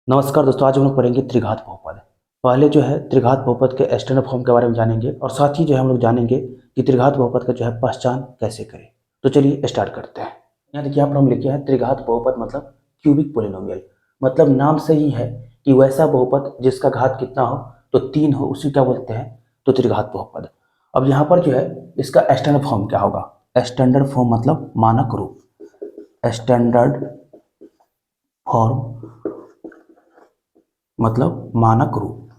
नमस्कार दोस्तों, आज हम लोग पढ़ेंगे त्रिघात बहुपद। पहले जो है त्रिघात बहुपद के स्टैंडर्ड फॉर्म के बारे में जानेंगे और साथ ही जो है हम लोग जानेंगे कि त्रिघात बहुपद का जो है पहचान कैसे करें। तो चलिए स्टार्ट करते हैं। यहाँ देखिए यहाँ पर हम लिखे हैं त्रिघात बहुपद मतलब क्यूबिक पोलिनोमियल। मतलब नाम से ही है कि वैसा बहुपद जिसका घात कितना हो तो 3 हो, उसी क्या बोलते हैं तो त्रिघात बहुपद। अब यहाँ पर जो है इसका स्टैंडर्ड फॉर्म क्या होगा। स्टैंडर्ड फॉर्म मतलब मानक रूप, स्टैंडर्ड फॉर्म मतलब मानक रूप।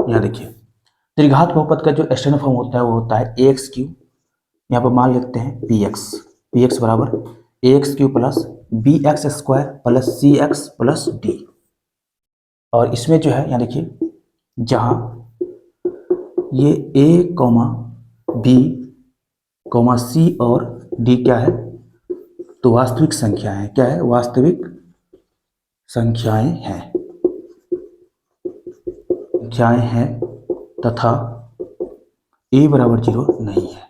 यहाँ देखिए त्रिघात बहुपद का जो स्टैंडर्ड फॉर्म होता है वो होता है ए एक्स क्यू, यहाँ पर मान लेते हैं पी एक्स बराबर a x cube plus b x square plus c x plus d. और इसमें जो है यहाँ देखिए जहाँ ये a comma b comma c और डी क्या है तो वास्तविक संख्या है। क्या है? वास्तविक संख्याएं हैं, संख्याएं हैं तथा ए बराबर 0 नहीं है।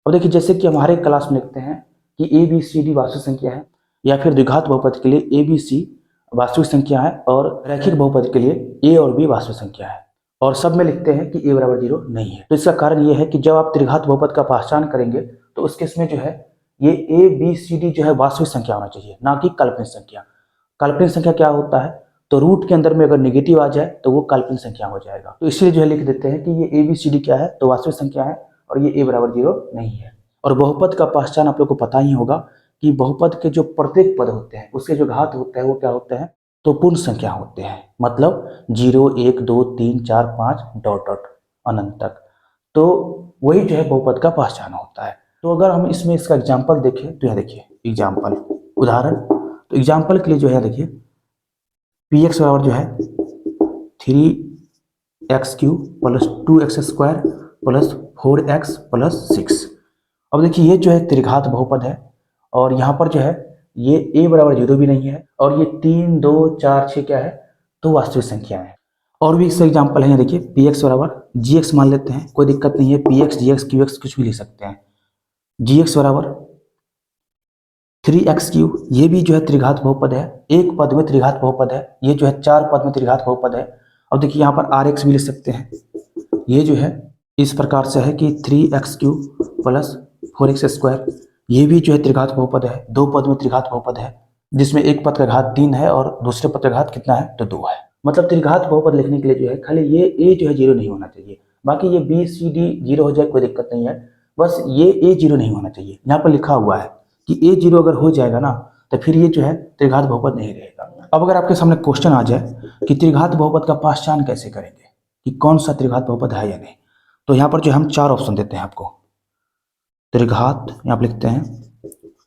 अब देखिए जैसे कि हमारे क्लास में लिखते हैं कि ए बी सी डी वास्तविक संख्या है, या फिर द्विघात बहुपद के लिए ए बी सी वास्तविक संख्या है और रैखिक बहुपद के लिए ए और बी वास्तविक संख्या है, और सब में लिखते हैं कि ए बराबर 0 नहीं है। तो इसका कारण ये है कि जब आप त्रिघात बहुपद का पहचान करेंगे तो उसके इसमें जो है ये ए बी सी डी जो है वास्तविक संख्या होना चाहिए, ना कि काल्पनिक संख्या। काल्पनिक संख्या क्या होता है तो रूट के अंदर में अगर नेगेटिव आ जाए तो वो काल्पनिक संख्या हो जाएगा। तो इसलिए जो है लिख देते हैं कि ये ए बी सी डी क्या है तो वास्तविक संख्या है और ये ए बराबर 0 नहीं है। और बहुपद का पहचान आप लोग को पता ही होगा कि बहुपद के जो प्रत्येक पद होते हैं उसके जो घात होते हैं वो क्या होते हैं तो पूर्ण संख्या होते हैं। मतलब 0 1 2 3 4 5 डॉट डॉट अनंत तक। तो वही जो है बहुपद का पहचान होता है। तो अगर हम इसमें इसका एग्जाम्पल देखें तो यहाँ देखिए एग्जाम्पल उदाहरण। तो एग्जाम्पल के लिए जो है देखिए पी एक्स बराबर जो है 3x³ plus 2x square plus 4x plus 6। अब देखिए ये जो है त्रिघात बहुपद है और यहाँ पर जो है ये a बराबर 0 भी नहीं है और ये 3 2 4 6 क्या है तो वास्तविक संख्या है। और भी इससे एग्जाम्पल है, यहाँ देखिए पी एक्स बराबर जी एक्स मान लेते हैं, कोई दिक्कत नहीं है, पी एक्स जी एक्स क्यू एक्स कुछ भी लिख सकते हैं। जी एक्स बराबर 3x³, ये भी जो है त्रिघात बहुपद है, एक पद में त्रिघात बहुपद है, ये जो है 4 पद में त्रिघात बहुपद है। अब देखिए यहाँ पर rx भी लिख सकते हैं। ये जो है इस प्रकार से है कि 3x³ प्लस 4x स्क्वायर, ये भी जो है त्रिघात बहुपद है, दो पद में त्रिघात बहुपद है जिसमें एक पद का घात 3 है और दूसरे पद का घात कितना है तो 2 है। मतलब त्रिघात बहुपद लिखने के लिए जो है खाली ये a जो है 0 नहीं होना चाहिए, बाकी ये b c d 0 हो जाए कोई दिक्कत नहीं है, बस ये a 0 नहीं होना चाहिए। यहाँ पर लिखा हुआ है कि a 0 अगर हो जाएगा ना तो फिर ये जो है त्रिघात बहुपद नहीं रहेगा। अब अगर आपके सामने क्वेश्चन आ जाए कि त्रिघात बहुपद का पहचान कैसे करेंगे कि कौन सा त्रिघात बहुपद है या नहीं, तो यहाँ पर जो हम 4 ऑप्शन देते हैं आपको। त्रिघात, यहाँ पर लिखते हैं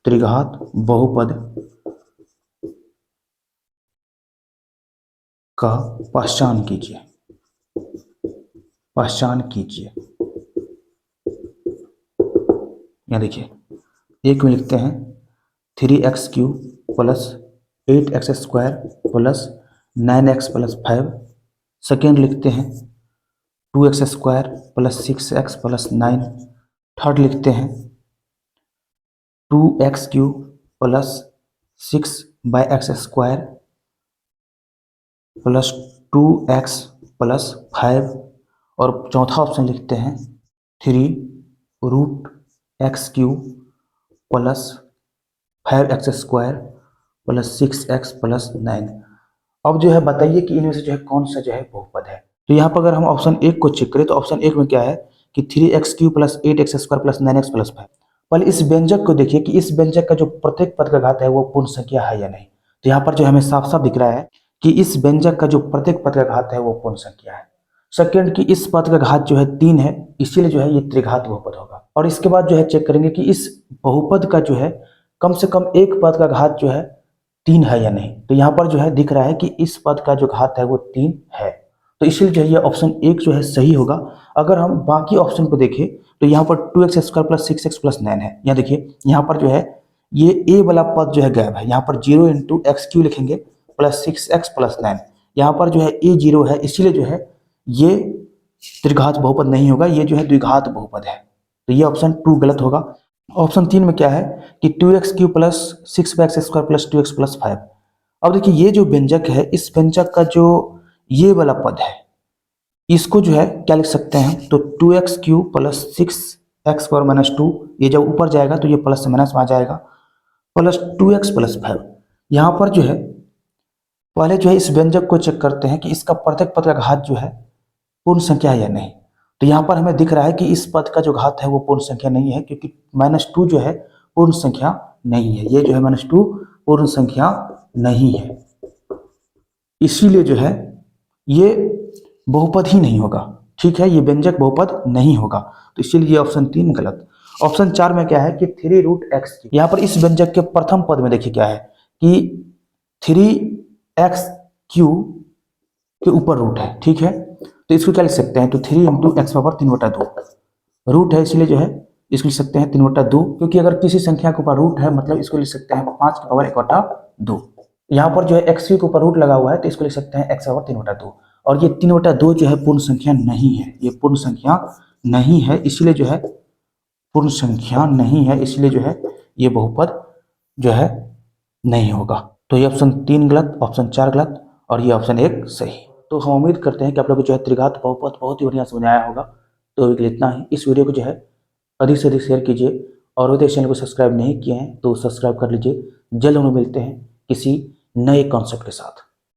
त्रिघात बहुपद का पहचान कीजिए, पहचान कीजिए। यहाँ देखिए एक में लिखते हैं 3x³ plus 8x square plus 9x plus 5। Second लिखते हैं 2x square plus 6x plus 9। Third लिखते हैं 2x³ plus 6/x square plus 2x plus 5। और चौथा ऑप्शन लिखते हैं 3√x³ plus 5x square plus 6x plus 9। अब जो है बताइए कि इनमें से जो है कौन सा जो है बहुपद है। तो यहाँ पर अगर हम ऑप्शन 1 को चेक करें तो ऑप्शन 1 में क्या है कि 3x³ plus 8x square plus 9x plus 5। पहले इस व्यंजक को देखिए कि इस व्यंजक का जो प्रत्येक पद का घात है वो पूर्ण संख्या है या नहीं। तो यहाँ पर जो हमें साफ साफ दिख रहा है कि इस व्यंजक का जो प्रत्येक पद का घात है वो पूर्ण संख्या है। सेकेंड कि इस पद का घात जो है 3 है, इसीलिए जो है ये त्रिघात बहुपद होगा। और इसके बाद जो है चेक करेंगे कि इस बहुपद का जो है कम से कम एक पद का घात जो है 3 है या नहीं। तो यहाँ पर जो है दिख रहा है कि इस पद का जो घात है वो 3 है, तो इसलिए जो है ये ऑप्शन 1 जो है सही होगा। अगर हम बाकी ऑप्शन को देखें तो यहाँ पर 2x square plus 6x plus 9 है। यहाँ देखिए यहाँ पर जो है ये a वाला पद जो है गायब है, यहाँ पर 0 × x³ लिखेंगे प्लस 6x प्लस 9। यहाँ पर जो है a 0 है, इसीलिए जो है ये त्रिघात बहुपद नहीं होगा, ये जो है द्विघात बहुपद है। तो ये ऑप्शन 2 गलत होगा। ऑप्शन 3 में क्या है कि 2x³ plus 6x² plus 2x plus 5। अब देखिए ये जो व्यंजक है, इस व्यंजक का जो ये वाला पद है, इसको जो है क्या लिख सकते हैं, तो 2x³ प्लस 6x² माइनस 2, ये जब ऊपर जाएगा तो ये प्लस से माइनस में आ जाएगा, प्लस 2x प्लस 5। यहाँ पर जो है पहले जो है इस व्यंजक को चेक करते हैं कि इसका प्रत्येक पद का घात जो है पूर्ण संख्या है या नहीं। तो यहाँ पर हमें दिख रहा है कि इस पद का जो घात है वो पूर्ण संख्या नहीं है, क्योंकि -2 जो है पूर्ण संख्या नहीं है। ये जो है -2 पूर्ण संख्या नहीं है, इसीलिए जो है ये बहुपद ही नहीं होगा। ठीक है, ये व्यंजक बहुपद नहीं होगा, तो इसीलिए ये ऑप्शन 3 गलत। ऑप्शन 4 में क्या है कि 3√x। यहाँ पर इस व्यंजक के प्रथम पद में देखिए क्या है कि 3x³ के ऊपर रूट है। ठीक है, तो इसको क्या लिख सकते हैं, तो 3 × x⁻3/2 रूट है, इसलिए जो है इसको लिख सकते हैं 3/2, क्योंकि अगर किसी संख्या के ऊपर रूट है मतलब इसको लिख सकते हैं 5⁻1/2। यहाँ पर जो है x के ऊपर रूट लगा हुआ है तो इसको लिख सकते हैं x⁻3/2, और ये 3/2 जो है पूर्ण संख्या नहीं है, ये पूर्ण संख्या नहीं है, इसलिए जो है पूर्ण संख्या नहीं है, इसलिए जो है ये बहुपद जो है नहीं होगा। तो ये ऑप्शन 3 गलत, ऑप्शन 4 गलत, और ये ऑप्शन 1 सही। तो हम उम्मीद करते हैं कि आप लोग को जो है त्रिघात बहुपद बहुत ही बढ़िया समझ आया होगा। तो अभी के लिए इतना ही। इस वीडियो को जो है अधिक से अधिक शेयर कीजिए, और यदि चैनल को सब्सक्राइब नहीं किए हैं तो सब्सक्राइब कर लीजिए। जल्द हम मिलते हैं किसी नए कॉन्सेप्ट के साथ।